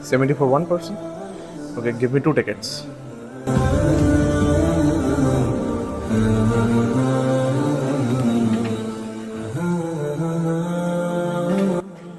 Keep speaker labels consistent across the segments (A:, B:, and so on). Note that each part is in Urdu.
A: 70 for one person? Okay, give me 2 tickets.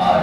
B: 8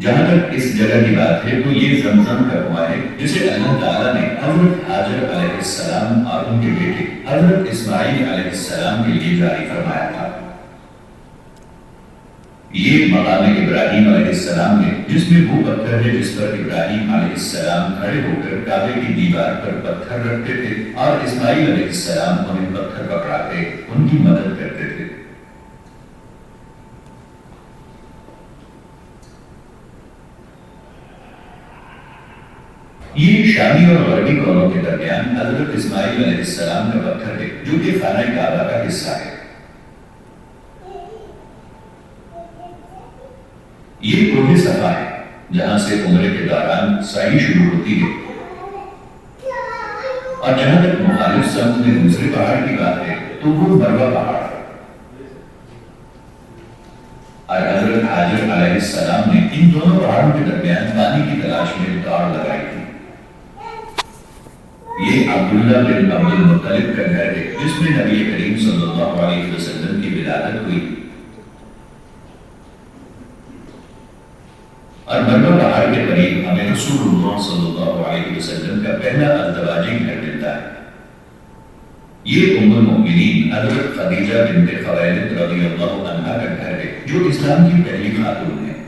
B: جہاں تک اس جگہ کی بات ہے تو یہ زمزم کا کنواں ہے جسے اللہ تعالیٰ نے حضرت حاجر علیہ السلام اور ان کے بیٹے حضرت اسماعیل علیہ السلام کے لیے جاری فرمایا تھا۔ یہ مقام ابراہیم علیہ السلام ہے جس میں وہ پتھر ہے جس پر ابراہیم علیہ السلام کھڑے ہو کر کعبے کی دیوار پر پتھر رکھتے تھے اور اسماعیل علیہ السلام انہیں پتھر پکڑاتے ان کی مدد کرتے تھے۔ یہ شامی اور غربی کونوں کے درمیان حضرت اسماعیل علیہ السلام کا پتھر ہے جو کہ خانہ کعبہ کا حصہ ہے۔ یہ کوہ صفا ہے جہاں سے عمرے کے دوران سعی شروع ہوتی ہے، اور جہاں تک مخالف سمت میں دوسرے پہاڑ کی بات ہے تو وہ مروہ پہاڑ ہے۔ اور حضرت حاجر علیہ السلام نے ان دونوں پہاڑوں کے درمیان پانی کی تلاش میں دوڑ لگائی تھی۔ یہ عبداللہ بن عبد المطلب کا گھر ہے جس میں نبی کریم صلی اللہ علیہ وسلم کی ولادت ہوئی، اور مروہ پہاڑ کے قریب ہمیں رسول اللہ صلی اللہ علیہ وسلم کا پہلا ازدواجی گھر ملتا ہے۔ یہ ام المؤمنین حضرت خدیجہ بنت خویلد رضی اللہ عنہا کا گھر ہے جو اسلام کی پہلی خاتون ہے۔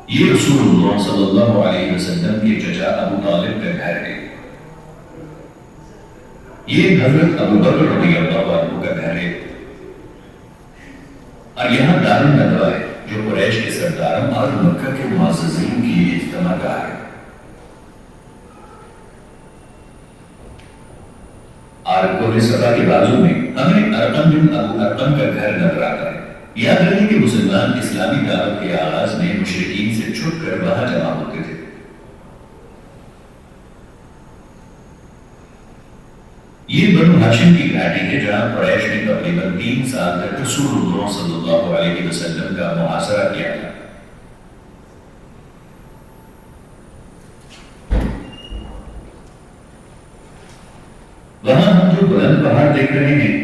B: یہ رسول اللہ صلی اللہ علیہ وسلم کے چچا ابو طالب کا گھر ہے۔ یہ حضرت ابو بکر رضی اللہ عنہ کا گھر ہے، اور یہاں دار الندوہ ہے جو قریش کے سرداروں اور مکہ کے معززین کی اجتماع گاہ ہے۔ اور کوہ صفا کے بازو میں ہمیں ارقم بن ابو ارقم کا گھر نظر آتا ہے۔ یاد رہے کہ مسلمان اسلامی دعوت کے آغاز میں مشرکین سے چھپ کر وہاں جمع ہوتے تھے۔ یہ بنو ہاشم کی گھاٹی ہے جہاں قریش نے تقریباً 3 سال تک رسول اللہ صلی اللہ علیہ وسلم کا محاصرہ کیا تھا۔ وہاں ہم جو بلند پہاڑ دیکھ رہے ہیں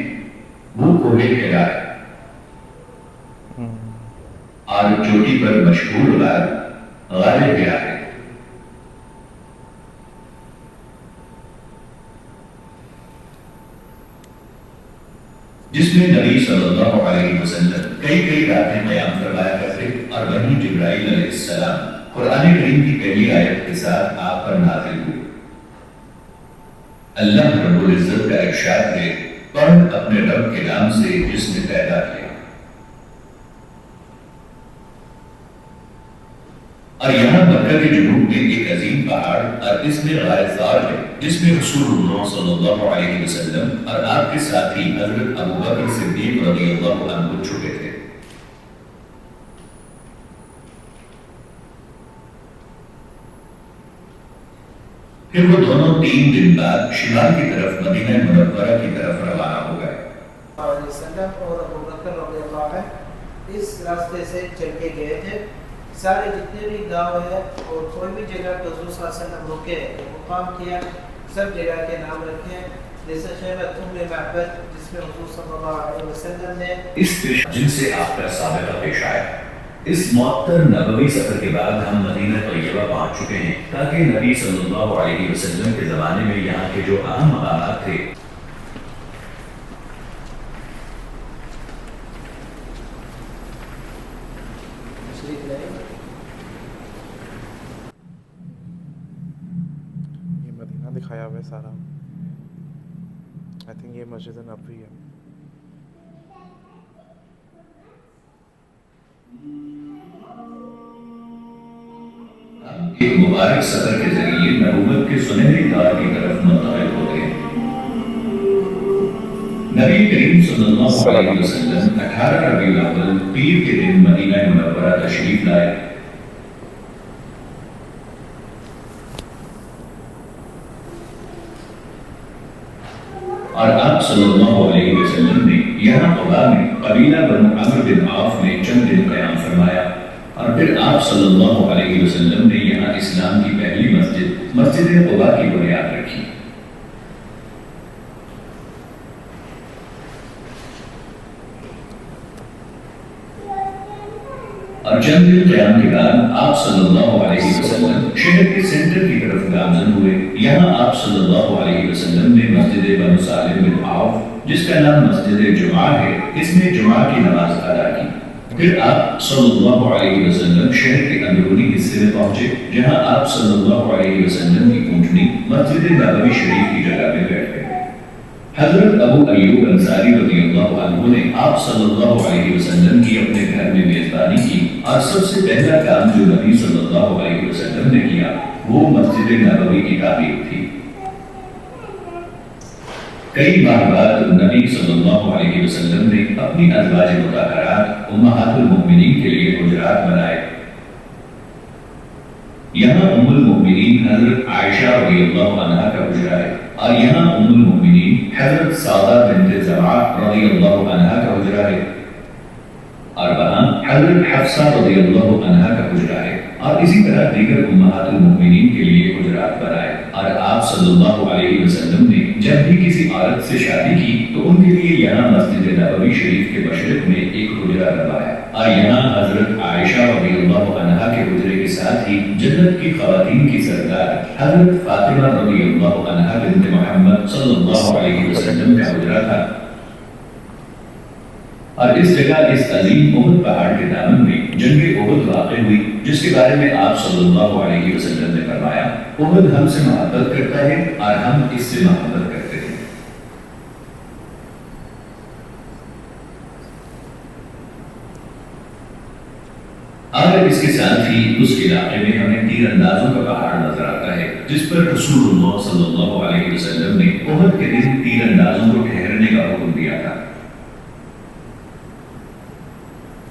B: وہ کوہ ہرا ہے، اور چوٹی پر مشہور غار ہرا ہے۔ جس میں نبی صلی اللہ علیہ وسلم کئی راتیں قیام فرمایا کرتے، اور وہیں جبرائیل علیہ السلام قرآن کریم کی پہلی آیت کے ساتھ آپ پر نازل ہوئے۔ اللہ رب العزت کا ارشاد ہے، پڑھ اپنے رب کے نام سے جس نے پیدا کیا۔ اور یہاں مکہ کے جنوب میں ایک عظیم پہاڑ اور اس میں غار ثار ہے جس میں رسول اللہ صلی اللہ علیہ وسلم اور آپ کے ساتھی حضرت ابو بکر صدیق رضی اللہ عنہ چھپے تھے۔ پھر وہ دونوں 3 دن بعد شمال کی طرف مدینہ منورہ کی طرف روانہ ہو گئے۔
C: اور ابو بکر رضی اللہ عنہ اس راستے سے چل کے گئے تھے۔ سارے جتنے بھی گاؤں ہیں اور کوئی بھی جگہ پہ حضور صلی اللہ علیہ وسلم رکے مقام کیا، سب جگہ کے نام رکھے، جیسے خیمہ ام معبد جس میں حضور صلی اللہ علیہ وسلم نے
B: اس جن سے آپ کا سابقہ پیش آیا۔ اس معطر نبوی سفر کے بعد ہم مدینہ طیبہ پہنچ چکے ہیں تاکہ نبی صلی اللہ علیہ وسلم کے زمانے میں یہاں کے جو اہم مقامات تھے
A: دکھایا ہوا ہے سارا۔ آئی تھنک یہ مسجد نبوی ہے۔
B: ایک مبارک سفر کے ذریعے نبوت کے سنہری دور کی طرف منتقل ہوتے ہیں۔ نبی کریم صلی اللہ علیہ وسلم 18 ربیع الاول پیر کے دن مدینہ منورہ تشریف لائے، اور آپ صلی اللہ علیہ وسلم نے یہاں قباء میں قبیلہ بنو عمرو بن عوف میں چند دن قیام فرمایا، اور پھر آپ صلی اللہ علیہ وسلم نے یہاں اسلام کی پہلی مسجد قباء کی بنیاد رکھی۔ اور چند دن قیام کے بعد آپ صلی اللہ علیہ وسلم شہر کے سینٹر کی طرف گامزن ہوئے. یہاں آپ صلی اللہ علیہ وسلم نے مسجد بنو سالم بن عوف جس کا نام مسجد جمعہ ہے اس میں جمعہ کی نماز ادا کی. پھر آپ صلی اللہ علیہ وسلم شہر کے اندرونی حصے میں پہنچے جہاں آپ صلی اللہ علیہ وسلم کی اونٹنی مسجد نبوی شریف کی جگہ میں بیٹھ گئے. حضرت ابو ایوب انصاری رضی اللہ عنہ نے آپ صلی اللہ علیہ وسلم کی اپنے گھر میں میزبانی کی اور سب سے پہلا کام جو نبی صلی اللہ علیہ وسلم نے کیا وہ مسجد نبوی کی تعمیر تھی. کئی ماہ بعد نبی صلی اللہ علیہ وسلم نے اپنی ازواج مطہرات امہات المؤمنین کے لیے حجرات بنائے. یہاں ام المؤمنین حضرت عائشہ رضی اللہ عنہا کا حجرہ ہے اور یہاں ام المؤمنین حضرت سعدہ بنت زمعہ رضی اللہ عنہا کا حجرہ ہے اور وہاں حضرت حفصہ رضی اللہ عنہا کا حجرہ ہے اور اسی طرح دیگر امہات المؤمنین کے لیے حجرات بنائے. اور آپ صلی اللہ علیہ وسلم نے جب بھی کسی عورت سے شادی کی تو ان کے لیے یہاں مسجد نبوی شریف کے مشرق میں ایک حجرہ بنوایا اور یہاں حضرت عائشہ رضی اللہ عنہا کے حجرے کے ساتھ ہی جنت کی خواتین کی سردار حضرت فاطمہ رضی اللہ عنہا بنت محمد صلی اللہ علیہ وسلم کا حجرہ تھا. اور اس جگہ اس عظیم احد پہاڑ کے دامن میں جنگ احد واقع ہوئی جس کے بارے میں آپ صلی اللہ علیہ وسلم نے فرمایا احد ہم سے محبت کرتا ہے اور ہم اس سے محبت کرتے ہیں. اور اس کے ساتھ ہی اس علاقے میں ہمیں تیر اندازوں کا پہاڑ نظر آتا ہے جس پر رسول اللہ صلی اللہ علیہ وسلم نے احد کے دن تیر اندازوں کو ٹھہرنے کا حکم دیا تھا.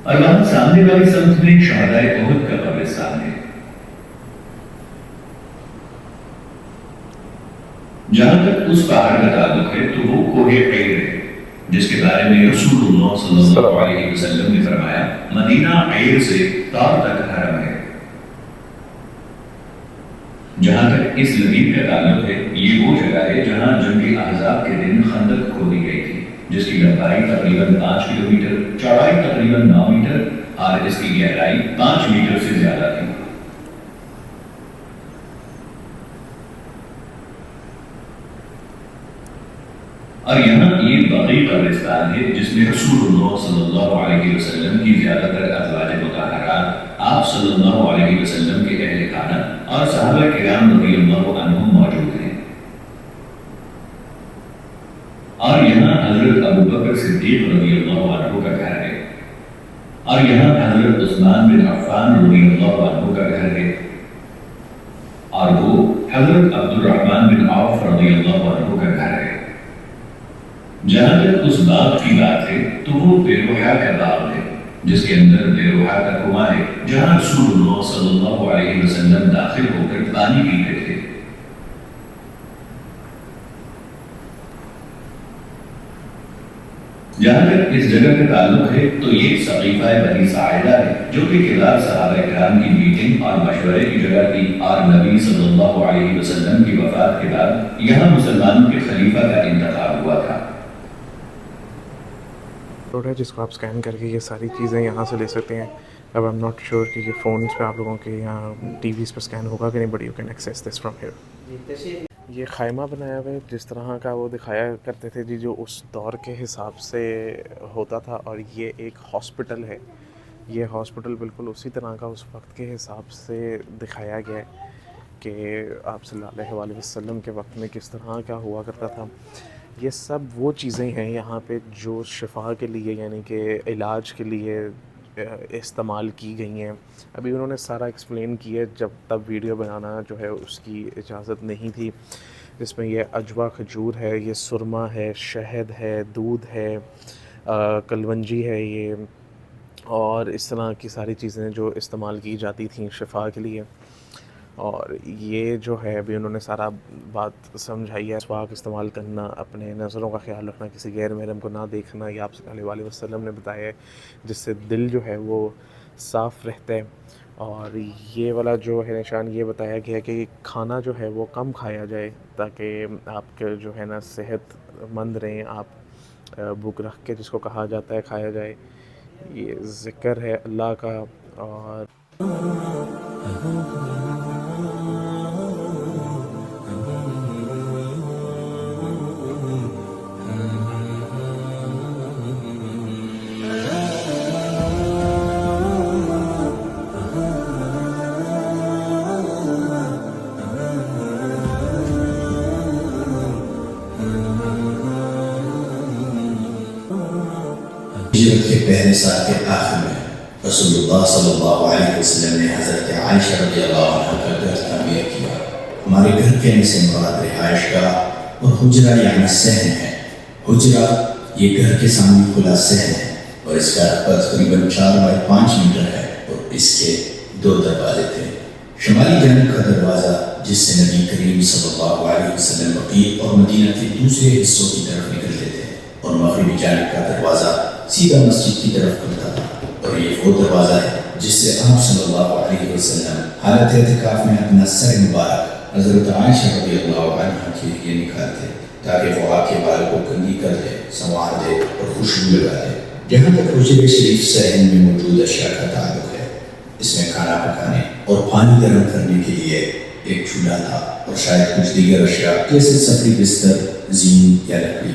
B: اور وہاں سامنے والی سمت میں شہدائے احد کا قبرستان ہے. جہاں تک اس پہاڑ کا تعلق ہے تو وہ کوہ عیر ہے جس کے بارے میں رسول اللہ صلی اللہ علیہ وسلم نے فرمایا مدینہ عیر سے طور تک حرم ہے. جہاں تک اس لبیب کا تعلق ہے یہ وہ جگہ ہے جہاں جنگ احزاب کے دن خندق کھودی گئی تھی جس کی لمبائی تقریباً 5 کلومیٹر، چوڑائی تقریباً 9 میٹر اور اس کی گہرائی 5 میٹر سے زیادہ تھی. اور یہاں یہ بقیع قبرستان ہے جس میں رسول اللہ صلی اللہ علیہ وسلم کی زیادہ تر ازواج مطہرات آپ صلی اللہ علیہ وسلم کے اہل خانہ اور صحابہ کرام رضی اللہ عنہم موجود ہیں. اور یہاں حضرت ابو بکر صدیق رضی اللہ عنہ کا گھر ہے اور یہاں حضرت عثمان بن عفان رضی اللہ عنہ کا گھر ہے اور وہ حضرت عبد الرحمن بن عوف رضی اللہ عنہ کا گھر ہے. جہاں تک اس باغ کی بات ہے تو وہ بیروحہ کا باغ ہے جس کے اندر بیروحہ کا کنواں ہے جہاں رسول اللہ صلی اللہ علیہ وسلم داخل ہو کر پانی پیتے تھے. جہاں تک اس جگہ کا تعلق ہے تو یہ سقیفہ بنی ساعدہ ہے جو کہ کبار صحابہ کرام کی میٹنگ اور مشورے کی جگہ تھی اور نبی صلی اللہ علیہ وسلم کی وفات کے بعد یہاں مسلمانوں کے خلیفہ کا انتخاب ہوا تھا.
A: ہے جس کو آپ اسکین کر کے یہ ساری چیزیں یہاں سے لے سکتے ہیں. اب آئی ایم ناٹ شیور کہ یہ فونس پہ آپ لوگوں کے یہاں ٹی ویز پہ اسکین ہوگا کہ نہیں، but you can access this from here. یہ خیمہ بنایا ہوا ہے جس طرح کا وہ دکھایا کرتے تھے جی جو اس دور کے حساب سے ہوتا تھا، اور یہ ایک ہاسپٹل ہے. یہ ہاسپٹل بالکل اسی طرح کا اس وقت کے حساب سے دکھایا گیا ہے کہ آپ صلی اللہ علیہ وسلم کے وقت میں کس طرح کا ہوا کرتا تھا. یہ سب وہ چیزیں ہیں یہاں پہ جو شفا کے لیے یعنی کہ علاج کے لیے استعمال کی گئی ہیں. ابھی انہوں نے سارا ایکسپلین کیا جب تب ویڈیو بنانا جو ہے اس کی اجازت نہیں تھی. جس میں یہ عجوا کھجور ہے، یہ سرما ہے، شہد ہے، دودھ ہے، کلونجی ہے یہ، اور اس طرح کی ساری چیزیں جو استعمال کی جاتی تھیں شفا کے لیے. اور یہ جو ہے ابھی انہوں نے سارا بات سمجھائی ہے. اسواق استعمال کرنا، اپنے نظروں کا خیال رکھنا، کسی غیر محرم کو نہ دیکھنا، یہ آپ صلی اللہ علیہ وسلم نے بتایا ہے جس سے دل جو ہے وہ صاف رہتا ہے. اور یہ والا جو ہے نشان یہ بتایا گیا ہے کہ کھانا جو ہے وہ کم کھایا جائے تاکہ آپ کے جو ہے نا صحت مند رہیں. آپ بھوک رکھ کے جس کو کہا جاتا ہے کھایا جائے. یہ ذکر ہے اللہ کا، اور
D: ہجرت کے پہلے سال کے آخر میں رسول اللہ صلی اللہ علیہ وسلم نے حضرت عائشہ رضی اللہ عنہ کا گھر تعمیر کیا. ہمارے گھر کہنے سے مراد رہائش گاہ اور حجرہ یعنی صحن ہے. حجرہ یہ گھر کے سامنے کھلا صحن ہے اور اس کا رقبہ تقریباً 4 بائی 5 میٹر ہے اور اس کے 2 دروازے تھے. شمالی جانب کا دروازہ جس سے نبی کریم صلی اللہ علیہ وسلم بقیع اور مدینہ کے دوسرے حصوں کی طرف نکلتے تھے اور مغربی جانب کا دروازہ سیدھا مسجد کی طرف کھلتا تھا. اور یہ وہ دروازہ ہے جس سے آپ صلی اللہ علیہ وسلم حالت اعتکاف میں اپنا سر مبارک حضرت عائشہ رضی اللہ عنہ کے لیے نکالتے تاکہ وہ آپ کے بال کو کنگھی کر دے, سنوار دے اور خوشبو لگا دے. جہاں تک حجرہ شریف صحن میں موجود اشیاء کا تعلق ہے, اس میں کھانا پکانے اور پانی گرم کرنے کے لیے ایک چولہا تھا اور شاید کچھ دیگر اشیاء جیسے سفری بستر, زین یا لکڑی.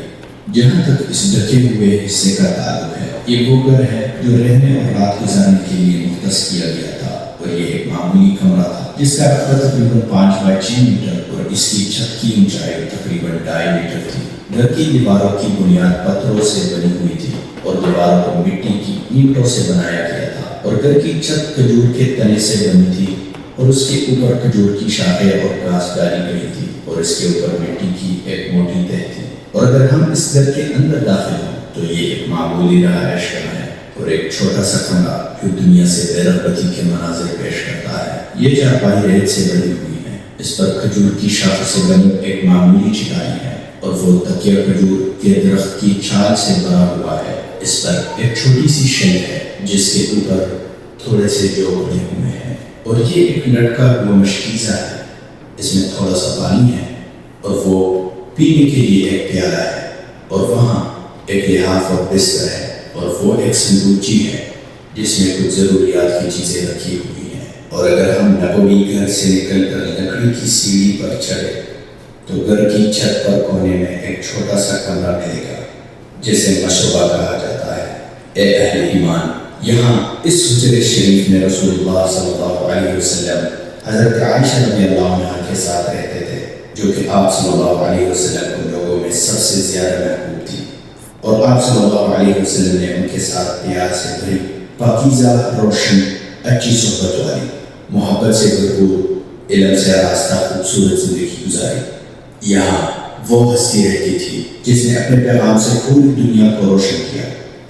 D: جہاں تک اس ڈھکے ہوئے حصے کا تعلق ہے, یہ وہ گھر ہے جو رہنے اور رات گزارنے کے لیے مختص کیا گیا تھا اور یہ ایک معمولی کمرہ تھا جس کا رقبہ تقریباً 5 بائی 6 میٹر اور اس کی چھت کی اونچائی تقریباً 2.5 میٹر تھی. گھر کی دیواروں کی بنیاد پتھروں سے بنی ہوئی تھی اور دیواروں کو مٹی کی اینٹوں سے بنایا گیا تھا اور گھر کی چھت کھجور کے تنے سے بنی تھی اور اس کے اوپر کھجور کی شاخیں اور گھاس ڈالی گئی تھی اور اس کے اوپر مٹی کی ایک موٹی تہ تھی. اور اگر ہم اس گھر کے اندر داخل ہوں تو یہ ایک معمولی رہائش گاہ ہے اور ایک چھوٹا سا کمرہ جو دنیا سے بے رغبتی کے مناظر پیش کرتا ہے. یہ چارپائی ریت سے بنی ہوئی ہے, اس پر کھجور کی شاخ سے بنی ایک معمولی چٹائی ہے اور وہ تکیہ کھجور کے درخت کی چھال سے بنا ہوا ہے. اس پر ایک چھوٹی سی شیلف ہے جس کے اوپر تھوڑے سے جو بنے ہوئے ہیں اور یہ ایک لٹکا ہوا مشکیزہ ہے. اس میں تھوڑا سا پانی ہے اور وہ پینے کے لیے ایک پیالہ ہے اور وہاں ایک لحاف اور بستر ہے اور وہ ایک صندوقچی ہے جس میں کچھ ضروریات کی چیزیں رکھی ہوئی ہیں. اور اگر ہم نبوی گھر سے نکل کر لکڑی کی سیڑھی پر چڑھے تو گھر کی چھت پر کونے میں ایک چھوٹا سا کمرہ ملے گا جسے مشربہ کہا جاتا ہے. اے اہل ایمان, یہاں اس حجرہ شریف میں رسول اللہ صلی اللہ علیہ وسلم حضرت عائشہ رضی اللہ عنہ کے ساتھ رہتے تھے جو کہ آپ صلی اللہ علیہ وسلم کو لوگوں میں سب سے زیادہ محبوب تھی. اور آپ صلی اللہ علیہ وسلم نے ان کے ساتھ پیار سے بھری, پاکیزہ, روشن, اچھی صحبت والی, محبت سے بھرپور, علم سے آراستہ خوبصورت زندگی گزاری. یہاں وہ ہستی رہتی تھی جس نے اپنے پیغام سے پوری دنیا کو روشن کیا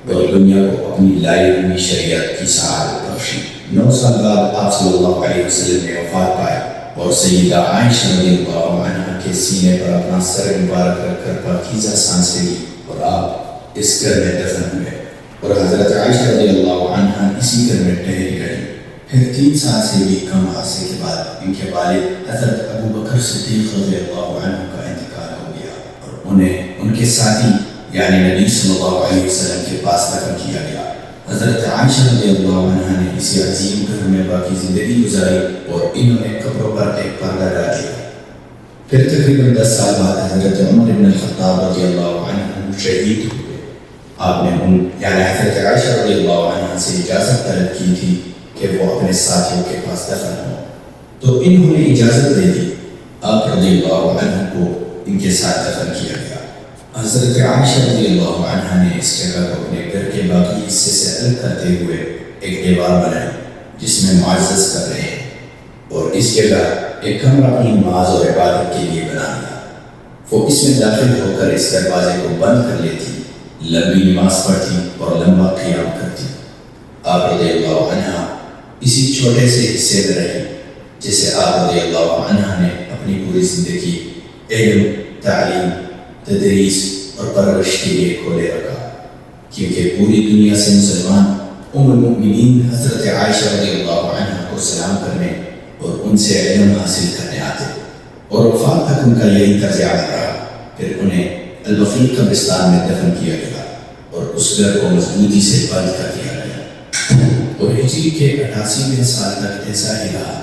D: اور دنیا کو اپنی لائی ہوئی شریعت کی سعادت بخشی. 9 سال بعد آپ صلی اللہ علیہ وسلم نے وفات پائی اور سیدہ عائشہ رضی اللہ عنہ کے سینے پر اپنا سر مبارک رکھ کر پاکیزہ سانسیں لی اور آپ اس گھر میں دفن ہوئے اور حضرت عائشہ رضی اللہ عنہ اسی گھر میں ٹھہری رہی. پھر 3 سال سے بھی کم عرصے کے بعد ان کے والد حضرت ابو بکر صدیق رضی اللہ عنہ کا انتقال ہو گیا اور انہیں ان کے ساتھی یعنی نبی صلی اللہ علیہ وسلم کے پاس دفن کیا گیا. حضرت عائشہ رضی اللہ عنہ نے اسی عظیم گھر میں باقی زندگی گزاری اور انہوں نے قبروں پر ایک پردہ ڈال دیا. پھر تقریباً 10 سال بعد حضرت عمر بن الخطاب رضی اللہ عنہ شہید ہوئے. آپ نے ان یعنی حضرت عائشہ رضی اللہ عنہ سے اجازت طلب کی تھی کہ وہ اپنے ساتھیوں کے پاس دفن ہوں تو انہوں نے اجازت دے دی. آپ رضی اللہ عنہ کو ان کے ساتھ دفن کیا گیا. حضرت عائشہ رضی اللہ عنہ نے اس جگہ کو اپنے گھر کے باقی حصے سے الگ کرتے ہوئے ایک دیوار بنائی جس میں معزز کر رہے ہیں اور اس جگہ ایک کمرہ اپنی نماز اور عبادت کے لیے بنا لیا. وہ اس میں داخل ہو کر اس دروازے کو بند کر لیتی, لمبی نماز پڑھتی اور لمبا قیام کرتی. آپ رضی اللہ عنہ اسی چھوٹے سے حصے میں رہی جسے آپ رضی اللہ عنہ نے اپنی پوری زندگی علم, تعلیم, تدریس اور پرورش کے لیے کھولے رکھا, کیونکہ پوری دنیا سے مسلمان ام المؤمنین حضرت عائشہ رضی اللہ عنہ کو سلام کرنے اور ان سے علم حاصل کرنے آتے اور وفات تک ان کا یہی طرز عمل رہا. پھر انہیں البقیع قبرستان میں دفن کیا گیا اور اس گھر کو مضبوطی سے بند کر دیا گیا. اور ہجری کے 88ویں سال تک ایسا ہی رہا۔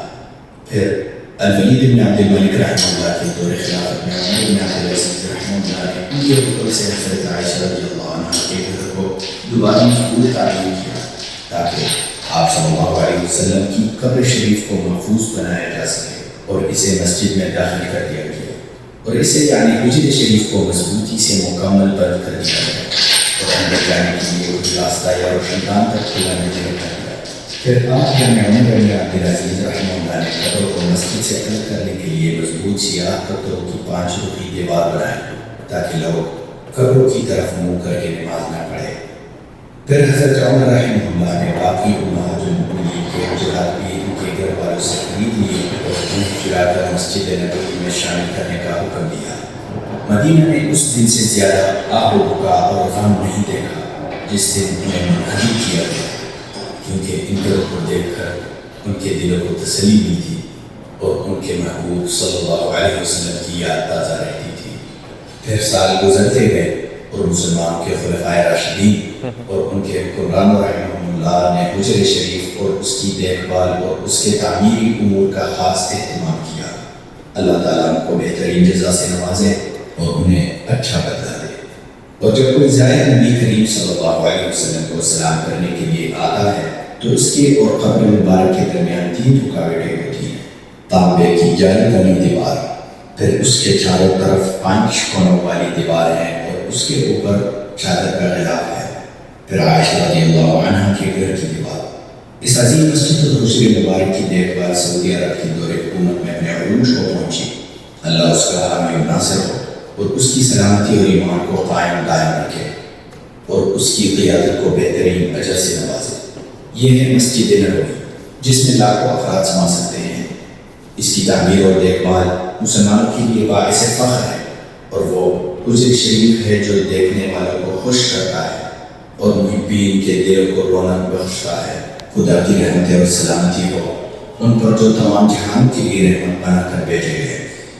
D: پھر الولید بن عبد الملک رحمہ اللہ کے دور خلافت میں عمر بن عبد العزیز رحمہ اللہ نے ان کے حکم سے حضرت عائشہ رضی اللہ عنہ کے گھر کو دوبارہ مقبول تعلیم کیا تاکہ آپ صلی اللہ علیہ وسلم کی قبر شریف کو محفوظ بنایا جا سکے، اور اسے مسجد میں داخل کر دیا گیا، اور اسے یعنی حجر شریف کو مضبوطی سے مکمل بند کر دیا گیا، اور اندر جانے کے لیے وہی راستہ یا روشندان تک کھلا نہیں رکھا گیا۔ پھر آپ نے عمر بن عبد العزیز رحمہ اللہ نے قبر کو مسجد سے الگ کرنے کے لیے مضبوط سیاہ پتھروں کی 5 رخی دیوار بنائی تاکہ لوگ قبروں کی طرف منہ کر کے نماز نہ پڑھے۔ پھر حضرت عمر رحمہ اللہ نے باقی امہات المؤمنین کے حجرات بھی ان کے گھر والوں سے خرید لیے اور انہیں چرا کر مسجد نبوی میں شامل کرنے کا حکم دیا۔ مدینہ نے اس دن سے زیادہ آب و بکا اور غم نہیں دیکھا جس دن انہیں منہدم کیا گیا، کیونکہ ان گھروں کو دیکھ کر ان کے دلوں کو تسلی ملتی اور ان کے محبوب صلی اللہ علیہ وسلم کی یاد تازہ رہتی تھی۔ پھر سال گزرتے گئے اور مسلمانوں کے خلفائے راشدین اور ان کے حکمرانوں رحمہ اللہ نے حجر شریف اور اس کی دیکھ بھال اور اس کے تعمیری امور کا خاص اہتمام کیا۔ اللہ تعالیٰ ان کو بہترین جزا سے نوازے اور انہیں اچھا بدلہ دے۔ اور جب کوئی زائر نبی کریم صلی اللہ علیہ وسلم کو سلام کرنے کے لیے آتا ہے تو اس کے اور قبر مبارک کے درمیان 3 رکاوٹیں ہوتی ہیں۔ تانبے کی جاری بنی دیوار، پھر اس کے چاروں طرف 5 کونوں والی دیوار ہے اور اس کے اوپر چادر کا غلاف ہے، پھر عائشہ رضی اللہ عنہ کے گھر کی دیوار۔ اس عظیم مسجد الحجر مبارک کی دیکھ بھال سعودی عرب کی دور حکومت میں اپنے عروج کو پہنچی۔ اللہ اس کا حامی و ناصر ہو اور اس کی سلامتی اور ایمان کو قائم دائم رکھے اور اس کی قیادت کو بہترین اجر سے نوازے۔ یہ ہے مسجد نبوی جس میں لاکھوں افراد سما سکتے ہیں۔ اس کی تعمیر اور دیکھ بھال مسلمانوں کے لیے باعث فخر ہے، اور وہ حجر شریف ہے جو دیکھنے والوں کو خوش کرتا ہے اور محبین کے دلوں کو رونق بخشتا ہے۔ خدا کی رحمت اور سلامتی ہو ان پر جو تمام جہان کے لیے رحمت بنا کر بھیجے گئے،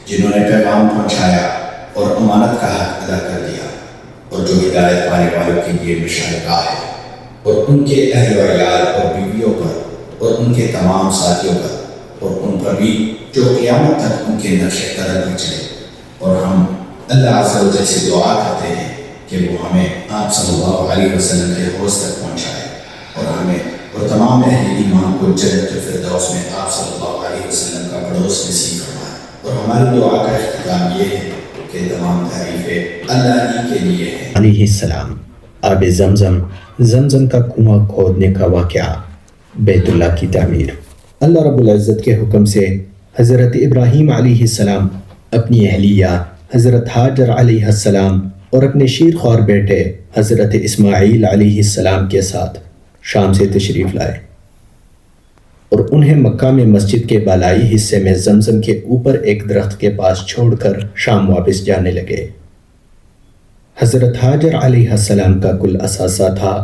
D: جنہوں نے پیغام پہنچایا اور امانت کا حق ادا کر دیا، اور جو ہدایت پانے والوں کے لیے مشعل ہے، اور ان کے اہل و عیال اور بیویوں پر اور ان کے تمام ساتھیوں پر اور ان پر بھی جو قیامت تک ان کے نقش قدم پر چلے۔ اور ہم اللہ عز و جل سے دعا کرتے ہیں کہ وہ ہمیں آپ صلی اللہ علیہ وسلم کے حوض تک پہنچائے، اور ہمیں اور تمام اہل ایمان کو جنت الفردوس میں آپ صلی اللہ علیہ وسلم کا پڑوس نصیب فرمائے۔ اور ہماری دعا کا اختتام یہ ہے کہ تمام تعریفیں اللہ ہی کے لیے ہیں۔
E: علیہ السلام آب زمزم، زمزم کا کنواں کھودنے کا واقعہ، بیت اللہ کی تعمیر۔ اللہ رب العزت کے حکم سے حضرت ابراہیم علیہ السلام اپنی اہلیہ حضرت حاجر علیہ السلام اور اپنے شیر خوار بیٹے حضرت اسماعیل علیہ السلام کے ساتھ شام سے تشریف لائے، اور انہیں مکہ میں مسجد کے بالائی حصے میں زمزم کے اوپر ایک درخت کے پاس چھوڑ کر شام واپس جانے لگے۔ حضرت حاجر علیہ السلام کا کل اثاثہ تھا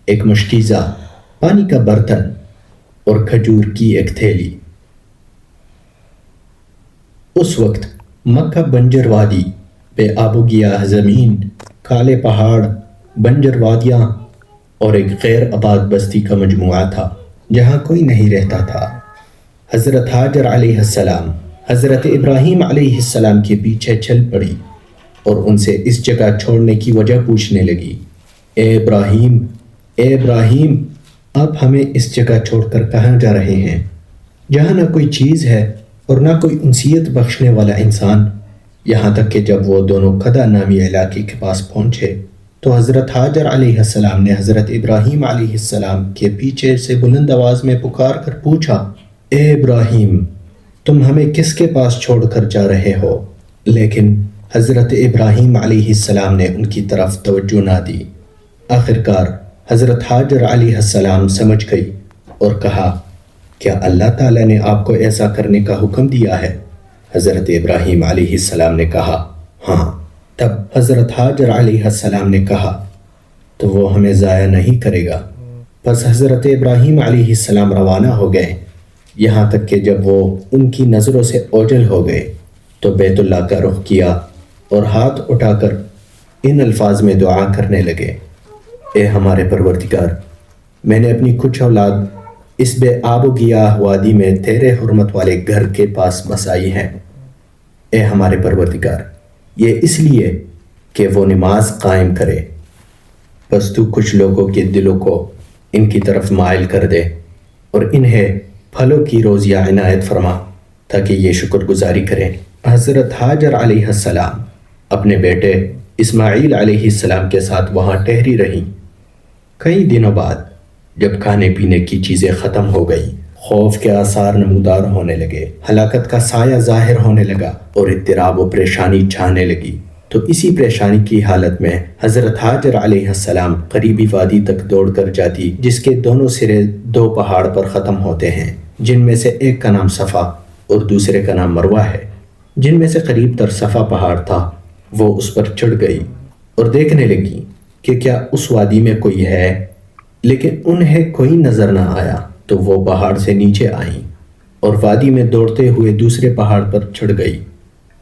E: ایک مشکیزہ، پانی کا برتن اور کھجور کی ایک تھیلی۔ اس وقت مکہ بنجر وادی، بے آب و گیاہ زمین، کالے پہاڑ، بنجر وادیاں اور ایک غیر آباد بستی کا مجموعہ تھا جہاں کوئی نہیں رہتا تھا۔ حضرت حاجر علیہ السلام حضرت ابراہیم علیہ السلام کے پیچھے چل پڑی اور ان سے اس جگہ چھوڑنے کی وجہ پوچھنے لگی۔ اے ابراہیم، آپ ہمیں اس جگہ چھوڑ کر کہاں جا رہے ہیں جہاں نہ کوئی چیز ہے اور نہ کوئی انسیت بخشنے والا انسان؟ یہاں تک کہ جب وہ دونوں قدہ نامی علاقے کے پاس پہنچے تو حضرت حاجر علیہ السلام نے حضرت ابراہیم علیہ السلام کے پیچھے سے بلند آواز میں پکار کر پوچھا، اے ابراہیم، تم ہمیں کس کے پاس چھوڑ کر جا رہے ہو؟ لیکن حضرت ابراہیم علیہ السلام نے ان کی طرف توجہ نہ دی۔ آخرکار حضرت حاجر علیہ السلام سمجھ گئی اور کہا، کیا اللہ تعالیٰ نے آپ کو ایسا کرنے کا حکم دیا ہے؟ حضرت ابراہیم علیہ السلام نے کہا، ہاں۔ تب حضرت حاجر علیہ السلام نے کہا، تو وہ ہمیں ضائع نہیں کرے گا۔ پس حضرت ابراہیم علیہ السلام روانہ ہو گئے، یہاں تک کہ جب وہ ان کی نظروں سے اوجھل ہو گئے تو بیت اللہ کا رخ کیا اور ہاتھ اٹھا کر ان الفاظ میں دعا کرنے لگے، اے ہمارے پروردگار، میں نے اپنی کچھ اولاد اس بے آب و گیاہ وادی میں تیرے حرمت والے گھر کے پاس بسائی ہیں۔ اے ہمارے پروردگار، یہ اس لیے کہ وہ نماز قائم کرے، بس تو کچھ لوگوں کے دلوں کو ان کی طرف مائل کر دے اور انہیں پھلوں کی روزیاں عنایت فرما تاکہ یہ شکر گزاری کریں۔ حضرت ہاجر علیہ السلام اپنے بیٹے اسماعیل علیہ السلام کے ساتھ وہاں ٹھہری رہیں۔ کئی دنوں بعد جب کھانے پینے کی چیزیں ختم ہو گئی، خوف کے آثار نمودار ہونے لگے، ہلاکت کا سایہ ظاہر ہونے لگا اور اضطراب و پریشانی چھانے لگی، تو اسی پریشانی کی حالت میں حضرت ہاجر علیہ السلام قریبی وادی تک دوڑ کر جاتی، جس کے دونوں سرے 2 پہاڑ پر ختم ہوتے ہیں، جن میں سے ایک کا نام صفا اور دوسرے کا نام مروہ ہے۔ جن میں سے قریب تر صفا پہاڑ تھا، وہ اس پر چڑھ گئی اور دیکھنے لگی کہ کیا اس وادی میں کوئی ہے، لیکن انہیں کوئی نظر نہ آیا، تو وہ پہاڑ سے نیچے آئیں اور وادی میں دوڑتے ہوئے دوسرے پہاڑ پر چڑھ گئی،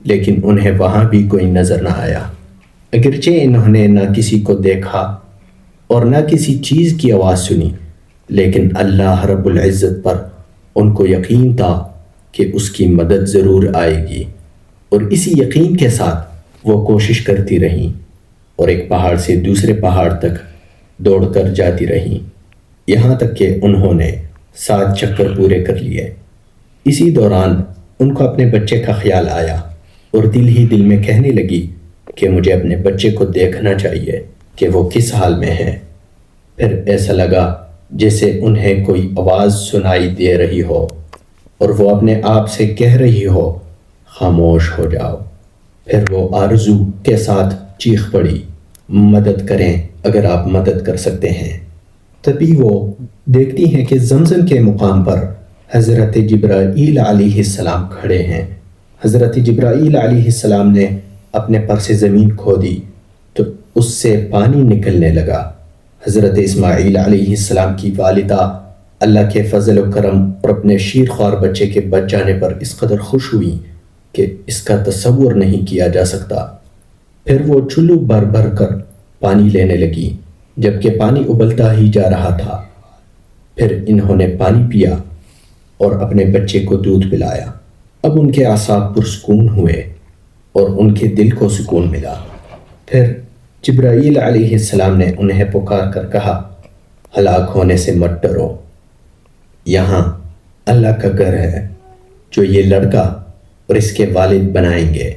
E: لیکن انہیں وہاں بھی کوئی نظر نہ آیا۔ اگرچہ انہوں نے نہ کسی کو دیکھا اور نہ کسی چیز کی آواز سنی، لیکن اللہ رب العزت پر ان کو یقین تھا کہ اس کی مدد ضرور آئے گی، اور اسی یقین کے ساتھ وہ کوشش کرتی رہیں اور ایک پہاڑ سے دوسرے پہاڑ تک دوڑ کر جاتی رہیں، یہاں تک کہ انہوں نے 7 چکر پورے کر لیے۔ اسی دوران ان کو اپنے بچے کا خیال آیا اور دل ہی دل میں کہنے لگی کہ مجھے اپنے بچے کو دیکھنا چاہیے کہ وہ کس حال میں ہے۔ پھر ایسا لگا جیسے انہیں کوئی آواز سنائی دے رہی ہو اور وہ اپنے آپ سے کہہ رہی ہو، خاموش ہو جاؤ۔ پھر وہ آرزو کے ساتھ چیخ پڑی، مدد کریں اگر آپ مدد کر سکتے ہیں۔ تبھی وہ دیکھتی ہیں کہ زمزم کے مقام پر حضرت جبرائیل علیہ السلام کھڑے ہیں۔ حضرت جبرائیل علیہ السلام نے اپنے پر سے زمین کھودی تو اس سے پانی نکلنے لگا۔ حضرت اسماعیل علیہ السلام کی والدہ اللہ کے فضل و کرم اور اپنے شیر خوار بچے کے بچ جانے پر اس قدر خوش ہوئی کہ اس کا تصور نہیں کیا جا سکتا۔ پھر وہ چلو بھر بھر کر پانی لینے لگی، جبکہ پانی ابلتا ہی جا رہا تھا۔ پھر انہوں نے پانی پیا اور اپنے بچے کو دودھ پلایا۔ اب ان کے اعصاب پرسکون ہوئے اور ان کے دل کو سکون ملا۔ پھر جبرائیل علیہ السلام نے انہیں پکار کر کہا، ہلاک ہونے سے مت ڈرو، یہاں اللہ کا گھر ہے جو یہ لڑکا اور اس کے والد بنائیں گے،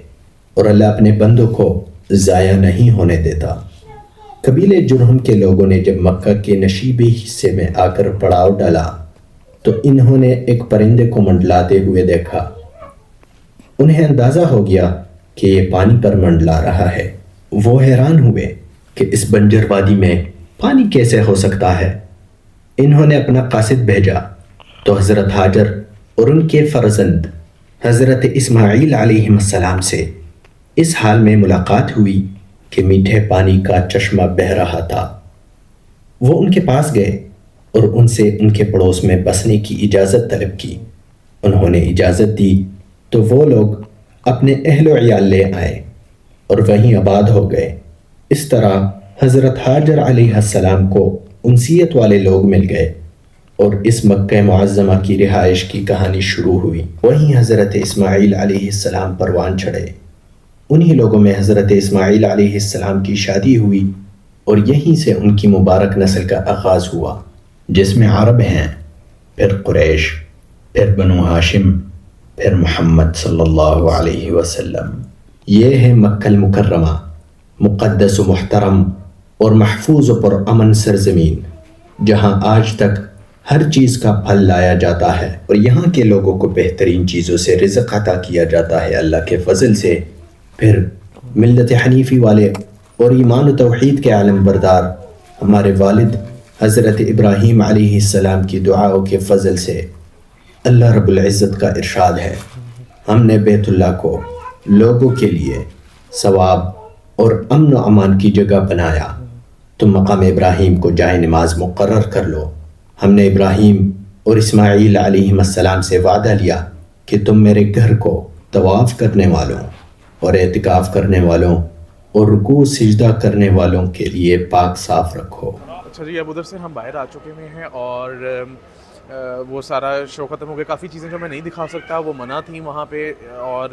E: اور اللہ اپنے بندوں کو ضائع نہیں ہونے دیتا۔ قبیلے جرہم کے لوگوں نے جب مکہ کے نشیبی حصے میں آ کر پڑاؤ ڈالا تو انہوں نے ایک پرندے کو منڈلاتے ہوئے دیکھا۔ انہیں اندازہ ہو گیا کہ یہ پانی پر منڈلا رہا ہے۔ وہ حیران ہوئے کہ اس بنجر وادی میں پانی کیسے ہو سکتا ہے۔ انہوں نے اپنا قاصد بھیجا تو حضرت ہاجر اور ان کے فرزند حضرت اسماعیل علیہ السلام سے اس حال میں ملاقات ہوئی کہ میٹھے پانی کا چشمہ بہہ رہا تھا۔ وہ ان کے پاس گئے اور ان سے ان کے پڑوس میں بسنے کی اجازت طلب کی۔ انہوں نے اجازت دی تو وہ لوگ اپنے اہل و عیال لے آئے اور وہیں آباد ہو گئے۔ اس طرح حضرت ہاجر علیہ السلام کو انسیت والے لوگ مل گئے اور اس مکہ معظمہ کی رہائش کی کہانی شروع ہوئی۔ وہیں حضرت اسماعیل علیہ السلام پروان چڑھے۔ انہی لوگوں میں حضرت اسماعیل علیہ السلام کی شادی ہوئی اور یہیں سے ان کی مبارک نسل کا آغاز ہوا، جس میں عرب ہیں، پھر قریش، پھر بنو ہاشم، پھر محمد صلی اللہ علیہ وسلم۔ یہ ہے مکہ المکرمہ، مقدس و محترم اور محفوظ و پرامن سرزمین، جہاں آج تک ہر چیز کا پھل لایا جاتا ہے اور یہاں کے لوگوں کو بہترین چیزوں سے رزق عطا کیا جاتا ہے اللہ کے فضل سے۔ پھر ملت حنیفی والے اور ایمان و توحید کے عالم بردار ہمارے والد حضرت ابراہیم علیہ السلام کی دعاؤں کے فضل سے اللہ رب العزت کا ارشاد ہے، ہم نے بیت اللہ کو لوگوں کے لیے ثواب اور امن و امان کی جگہ بنایا، تم مقام ابراہیم کو جائے نماز مقرر کر لو۔ ہم نے ابراہیم اور اسماعیل علیہ السلام سے وعدہ لیا کہ تم میرے گھر کو طواف کرنے والوں اور اعتکاف کرنے والوں اور رکوع سجدہ کرنے والوں کے لیے پاک صاف رکھو۔
A: اچھا جی، اب ادھر سے ہم باہر آ چکے ہوئے ہیں اور وہ سارا شو ختم ہو گیا. کافی چیزیں جو میں نہیں دکھا سکتا وہ منع تھیں وہاں پہ، اور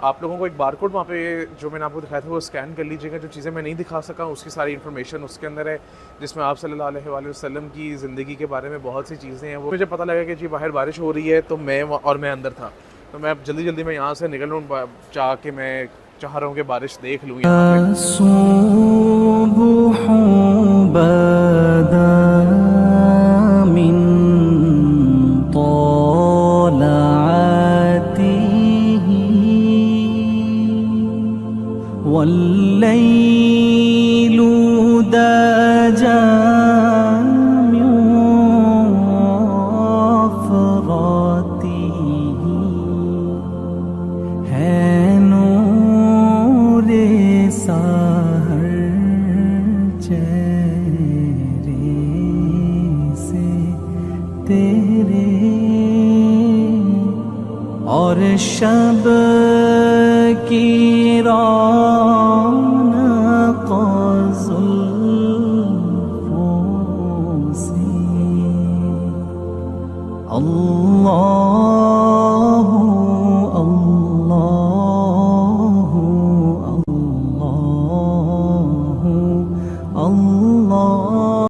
A: آپ لوگوں کو ایک بار کوڈ وہاں پہ جو میں نے آپ کو دکھایا تھا وہ اسکین کر لیجیے گا. جو چیزیں میں نہیں دکھا سکا اس کی ساری انفارمیشن اس کے اندر ہے، جس میں آپ صلی اللہ علیہ وآلہ وسلم کی زندگی کے بارے میں بہت سی چیزیں ہیں. وہ مجھے پتہ لگا کہ جی باہر بارش ہو رہی ہے تو میں اندر تھا، تو میں اب جلدی میں یہاں سے نکل لوں، میں چاہ رہا ہوں کہ بارش دیکھ لوں یہاں پہ.
F: الصبح بدا من طلعته والليل دجى من وفرته ہے نور سحر چہرے سے تیرے، اور شب کی رات